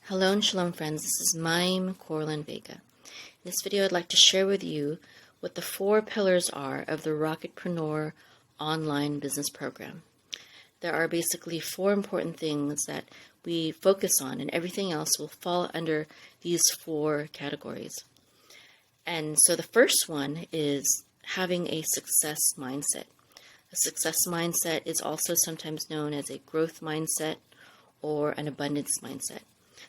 Hello and shalom friends, this is Maim Corlin Vega. In this video I'd like to share with you what the 4 pillars are of the Rocketpreneur online business program. There are basically 4 important things that we focus on, and everything else will fall under these 4 categories. And so the first one is having a success mindset. A success mindset is also sometimes known as a growth mindset or an abundance mindset.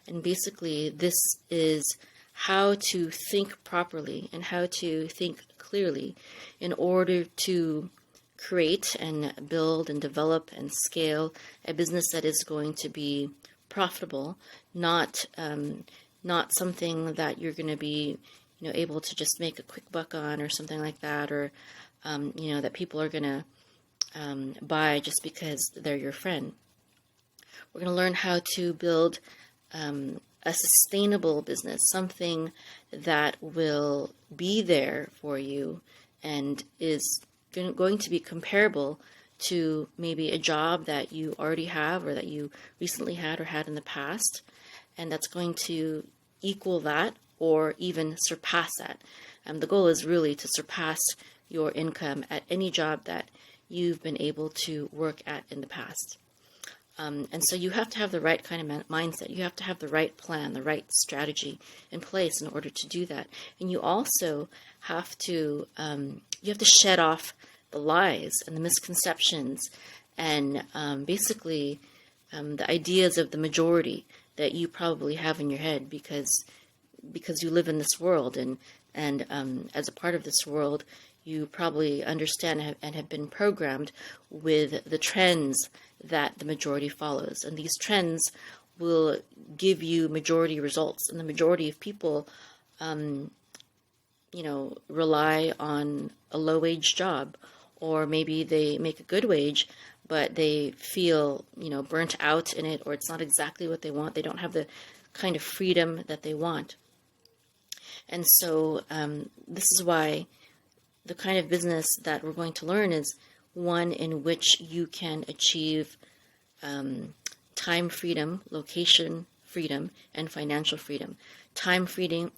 And basically, this is how to think properly and how to think clearly in order to create and build and develop and scale a business that is going to be profitable, not something that you're going to be able to just make a quick buck on or something like that, or that people are going to buy just because they're your friend. We're going to learn how to build a sustainable business, something that will be there for you and is going to be comparable to maybe a job that you already have or that you recently had or had in the past, and that's going to equal that or even surpass that. The goal is really to surpass your income at any job that you've been able to work at in the past. And so you have to have the right kind of mindset. You have to have the right plan, the right strategy in place in order to do that. And you also have to shed off the lies and the misconceptions and basically the ideas of the majority that you probably have in your head because you live in this world and as a part of this world, you probably understand and have been programmed with the trends that the majority follows. And these trends will give you majority results. And the majority of people, rely on a low-wage job, or maybe they make a good wage, but they feel, burnt out in it, or it's not exactly what they want. They don't have the kind of freedom that they want. And so this is why the kind of business that we're going to learn is one in which you can achieve time freedom, location freedom, and financial freedom. Time freedom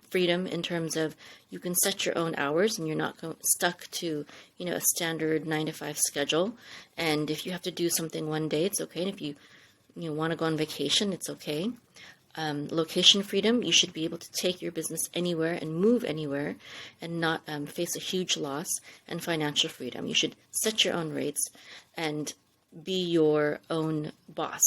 in terms of you can set your own hours and you're not stuck to a standard 9-to-5 schedule. And if you have to do something one day, it's okay. And if you want to go on vacation, it's okay. Location freedom, you should be able to take your business anywhere and move anywhere and not face a huge loss. And financial freedom, you should set your own rates and be your own boss.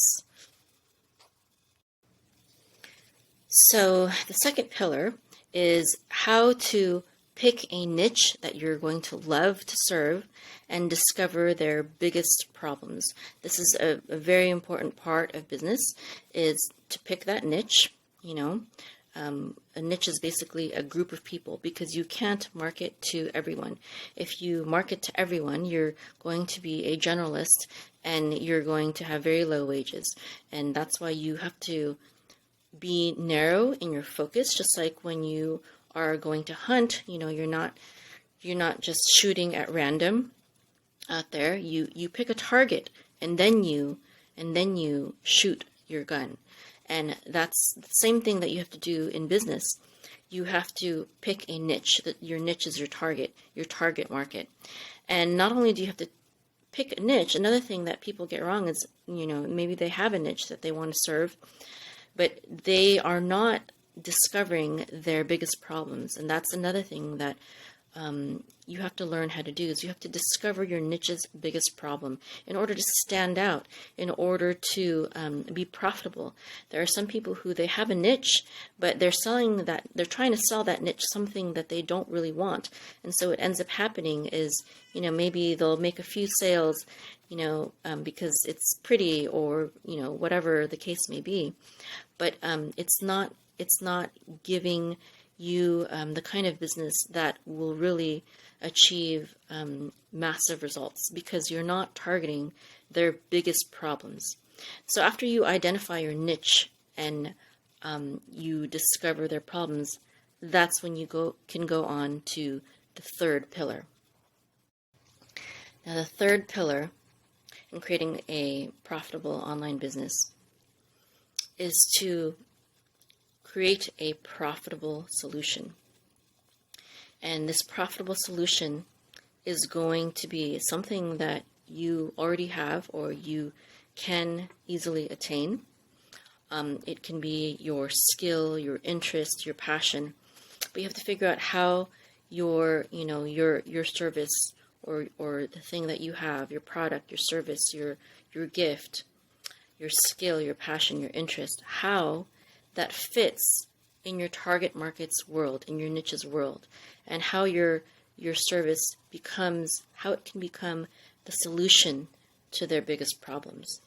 So the second pillar is how to pick a niche that you're going to love to serve and discover their biggest problems. This is a very important part of business, is to pick that niche. A niche is basically a group of people because you can't market to everyone. If you market to everyone, you're going to be a generalist and you're going to have very low wages. And that's why you have to be narrow in your focus, just like when you are going to hunt, you're not just shooting at random out there. You pick a target and then you shoot your gun. And that's the same thing that you have to do in business. You have to pick a niche. That your niche is your target market. And not only do you have to pick a niche, another thing that people get wrong is, maybe they have a niche that they want to serve, but they are not discovering their biggest problems. And that's another thing that you have to learn how to do, is you have to discover your niche's biggest problem in order to stand out, in order to be profitable. There are some people who they have a niche, but they're trying to sell that niche something that they don't really want. And so what ends up happening is, maybe they'll make a few sales, because it's pretty or, whatever the case may be. But it's not giving you the kind of business that will really achieve massive results, because you're not targeting their biggest problems. So after you identify your niche and you discover their problems, that's when you can go on to the third pillar. Now the third pillar in creating a profitable online business is to create a profitable solution. And this profitable solution is going to be something that you already have or you can easily attain. It can be your skill, your interest, your passion, but you have to figure out how your service or the thing that you have, your product, your service, your gift, your skill, your passion, your interest, how that fits in your target market's world, in your niche's world, and how your service how it can become the solution to their biggest problems.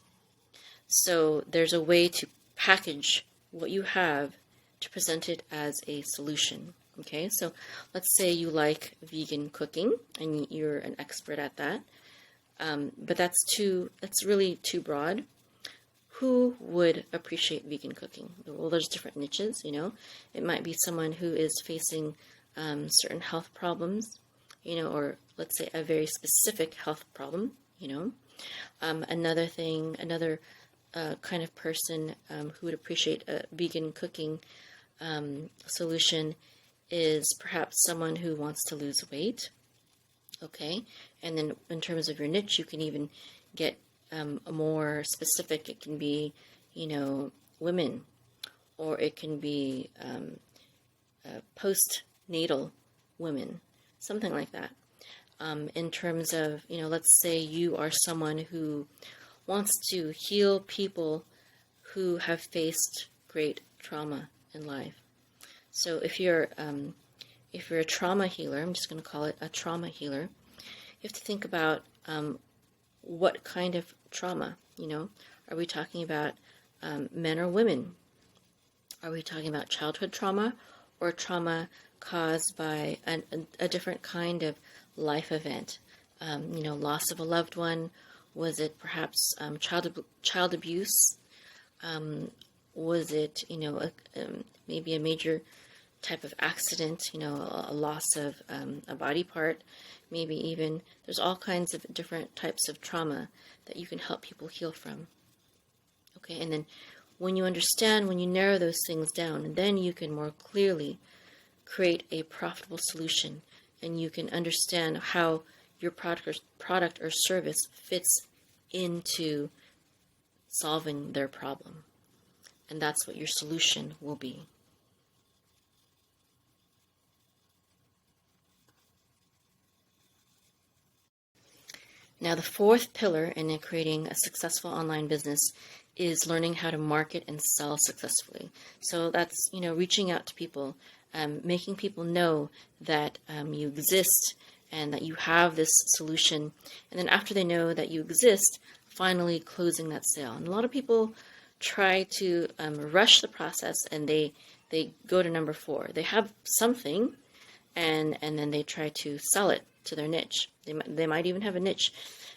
So there's a way to package what you have to present it as a solution. Okay, so let's say you like vegan cooking and you're an expert at that, but that's really too broad. Who would appreciate vegan cooking? Well, there's different niches, It might be someone who is facing certain health problems, or let's say a very specific health problem, Another kind of person who would appreciate a vegan cooking solution is perhaps someone who wants to lose weight. Okay, and then in terms of your niche, you can even get more specific. It can be, women, or it can be postnatal women, something like that. In terms of, let's say you are someone who wants to heal people who have faced great trauma in life. So if you're a trauma healer, I'm just going to call it a trauma healer, you have to think about what kind of trauma, Are we talking about men or women? Are we talking about childhood trauma or trauma caused by a different kind of life event? Loss of a loved one. Was it perhaps child abuse? Was it, maybe a major type of accident, a loss of a body part? Maybe even, there's all kinds of different types of trauma that you can help people heal from. Okay, and then when you narrow those things down, then you can more clearly create a profitable solution, and you can understand how your product or service fits into solving their problem. And that's what your solution will be. Now, the fourth pillar in creating a successful online business is learning how to market and sell successfully. So that's, reaching out to people, making people know that you exist and that you have this solution. And then after they know that you exist, finally closing that sale. And a lot of people try to rush the process, and they go to number 4. They have something, and then they try to sell it to their niche. They might even have a niche,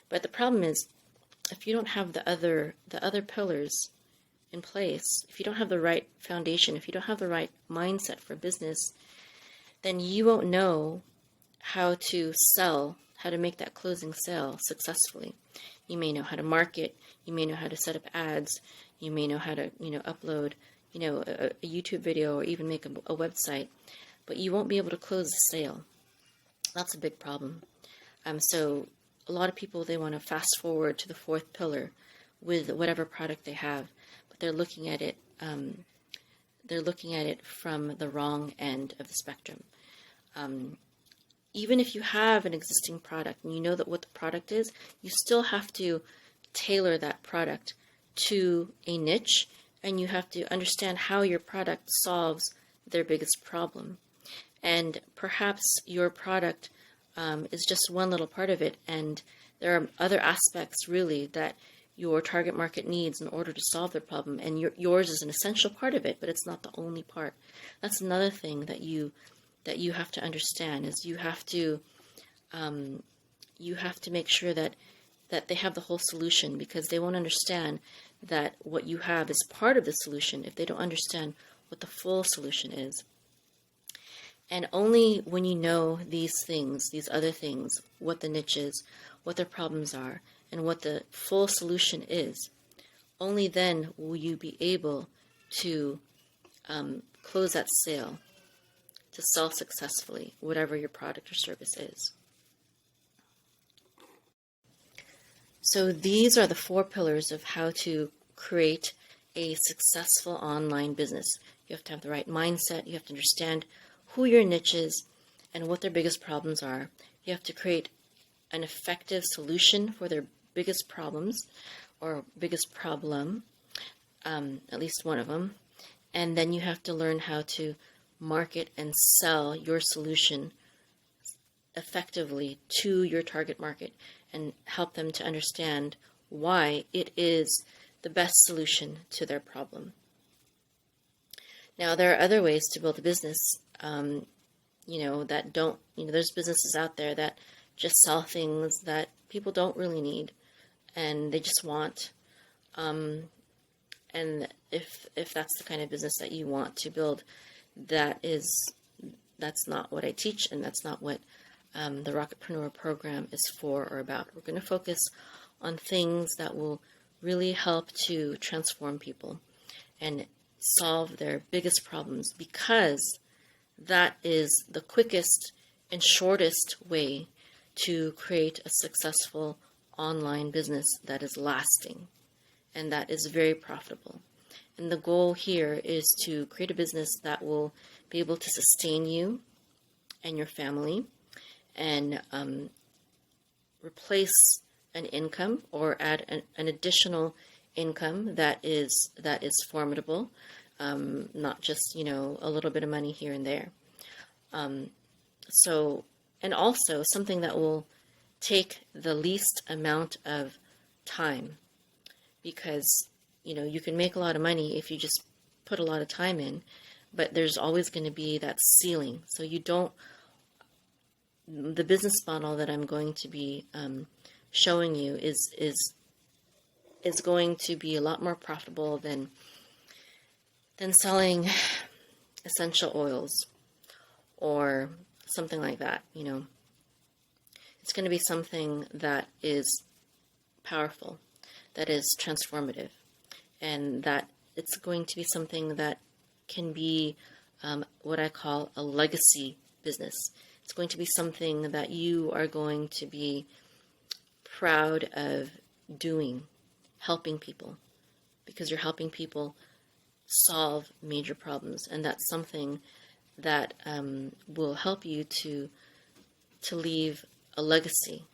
but the problem is, if you don't have the other pillars in place, if you don't have the right foundation, if you don't have the right mindset for business, then you won't know how to sell, how to make that closing sale successfully. You may know how to market, you may know how to set up ads, you may know how to, upload, a YouTube video or even make a website, but you won't be able to close the sale. That's a big problem. So a lot of people, they want to fast forward to the 4th pillar with whatever product they have, but they're looking at it from the wrong end of the spectrum. Even if you have an existing product and you know that what the product is, you still have to tailor that product to a niche, and you have to understand how your product solves their biggest problem. And perhaps your product is just one little part of it, and there are other aspects really that your target market needs in order to solve their problem, and yours is an essential part of it, but it's not the only part. That's another thing that you have to understand, is you have to make sure that they have the whole solution, because they won't understand that what you have is part of the solution if they don't understand what the full solution is. And only when you know these things, these other things, what the niche is, what their problems are, and what the full solution is, only then will you be able to close that sale, to sell successfully, whatever your product or service is. So these are the 4 pillars of how to create a successful online business. You have to have the right mindset. You have to understand who your niche is and what their biggest problems are. You have to create an effective solution for their biggest problems or biggest problem, at least one of them. And then you have to learn how to market and sell your solution effectively to your target market and help them to understand why it is the best solution to their problem. Now, there are other ways to build a business, that don't, there's businesses out there that just sell things that people don't really need and they just want. And if that's the kind of business that you want to build, that's not what I teach, and that's not what the Rocketpreneur program is for or about. We're going to focus on things that will really help to transform people and solve their biggest problems, because that is the quickest and shortest way to create a successful online business that is lasting and that is very profitable. And the goal here is to create a business that will be able to sustain you and your family and replace an income or add an additional income that is formidable, not just, a little bit of money here and there. And also something that will take the least amount of time, because you can make a lot of money if you just put a lot of time in, but there's always going to be that ceiling. So the business model that I'm going to be showing you is going to be a lot more profitable than selling essential oils or something like that. It's going to be something that is powerful, that is transformative, and that it's going to be something that can be what I call a legacy business. It's going to be something that you are going to be proud of doing, helping people, because you're helping people solve major problems, and that's something that will help you to leave a legacy,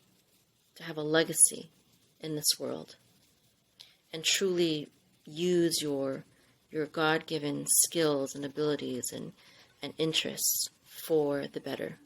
to have a legacy in this world, and truly use your God-given skills and abilities and interests for the better.